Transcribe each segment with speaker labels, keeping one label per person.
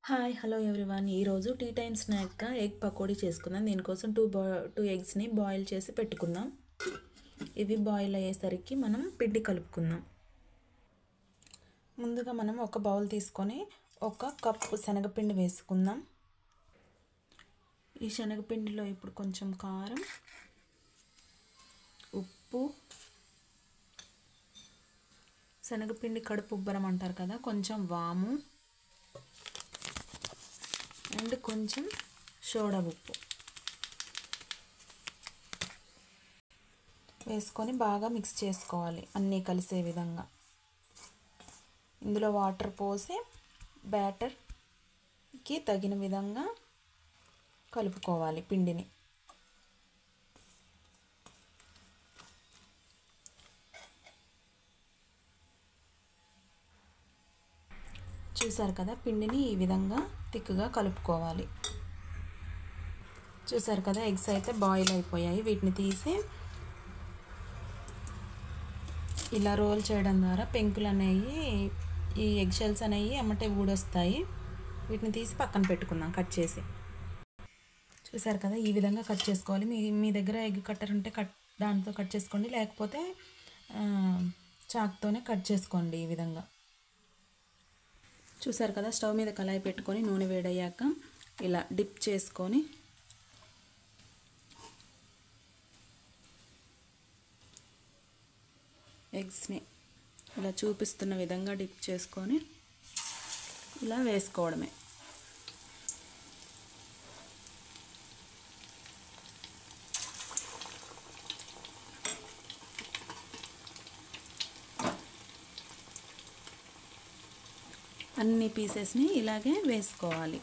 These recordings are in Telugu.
Speaker 1: Hi hello everyone. ఈరోజు టీ టైమ్ స్నాక్గా ఎగ్ పకోడీ చేసుకుందాం. దీనికోసం టూ ఎగ్స్ని బాయిల్ చేసి పెట్టుకుందాం. ఇవి బాయిల్ అయ్యేసరికి మనం పిండి కలుపుకుందాం. ముందుగా మనం ఒక బౌల్ తీసుకొని 1 కప్పు శనగపిండి వేసుకుందాం. ఈ శనగపిండిలో ఇప్పుడు కొంచెం కారం, ఉప్పు, శనగపిండి కడుపు ఉబ్బరం అంటారు కదా, కొంచెం వాము అండ్ కొంచెం సోడా ఉప్పు వేసుకొని బాగా మిక్స్ చేసుకోవాలి, అన్నీ కలిసే విధంగా. ఇందులో వాటర్ పోసి బ్యాటర్కి తగిన విధంగా కలుపుకోవాలి పిండిని. చూసారు కదా, పిండిని ఈ విధంగా థిక్గా కలుపుకోవాలి. చూసారు కదా, ఎగ్స్ అయితే బాయిల్ అయిపోయాయి. వీటిని తీసి ఇలా రోల్ చేయడం ద్వారా పెంకులు అనేవి, ఈ ఎగ్ షెల్స్ అనేవి అమ్మటే ఊడొస్తాయి. వీటిని తీసి పక్కన పెట్టుకుందాం కట్ చేసి. చూసారు కదా, ఈ విధంగా కట్ చేసుకోవాలి. మీ దగ్గర ఎగ్ కట్టర్ ఉంటే దాంతో కట్ చేసుకోండి, లేకపోతే చాక్తోనే కట్ చేసుకోండి ఈ విధంగా. చూసారు కదా, స్టవ్ మీద కళాయి పెట్టుకొని నూనె వేడయ్యాక ఇలా డిప్ చేసుకొని ఎగ్స్ని ఇలా చూపిస్తున్న విధంగా డిప్ చేసుకొని ఇలా వేసుకోవడమే. అన్ని పీసెస్ని ఇలాగే వేసుకోవాలి.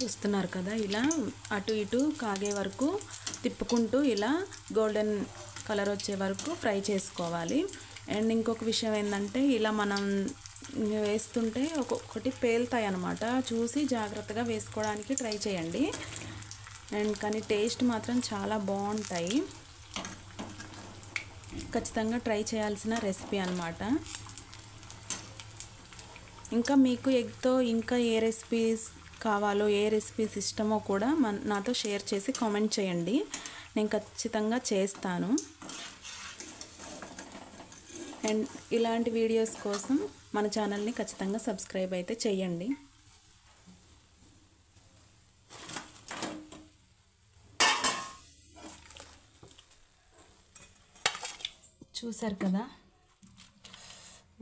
Speaker 1: చూస్తున్నారు కదా, ఇలా అటు ఇటు కాగే వరకు తిప్పుకుంటూ ఇలా గోల్డెన్ కలర్ వచ్చే వరకు ఫ్రై చేసుకోవాలి. అండ్ ఇంకొక విషయం ఏంటంటే, ఇలా మనం వేస్తుంటే ఒక్కొక్కటి పేలుతాయి అన్నమాట. చూసి జాగ్రత్తగా వేసుకోవడానికి ట్రై చేయండి. అండ్ కానీ టేస్ట్ మాత్రం చాలా బాగుంటాయి. ఖచ్చితంగా ట్రై చేయాల్సిన రెసిపీ అన్నమాట. ఇంకా మీకు ఎగ్తో ఇంకా ఏ రెసిపీస్ కావాలో, ఏ రెసిపీస్ ఇష్టమో కూడా నాతో షేర్ చేసి కామెంట్ చేయండి. నేను ఖచ్చితంగా చేస్తాను. అండ్ ఇలాంటి వీడియోస్ కోసం మన ఛానల్ని ఖచ్చితంగా సబ్స్క్రైబ్ అయితే చేయండి. చూసారు కదా,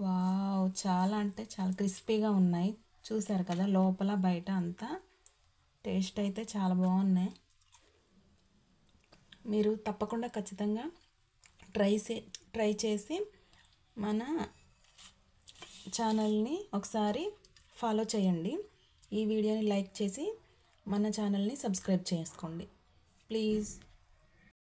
Speaker 1: వావ్, చాలా అంటే చాలా క్రిస్పీగా ఉన్నాయి. చూసారు కదా, లోపల బయట అంతా టేస్ట్ అయితే చాలా బాగున్నాయి. మీరు తప్పకుండా ఖచ్చితంగా ట్రై చేసి మన ఛానల్ని ఒకసారి ఫాలో చేయండి. ఈ వీడియోని లైక్ చేసి మన ఛానల్ని సబ్స్క్రైబ్ చేసుకోండి ప్లీజ్.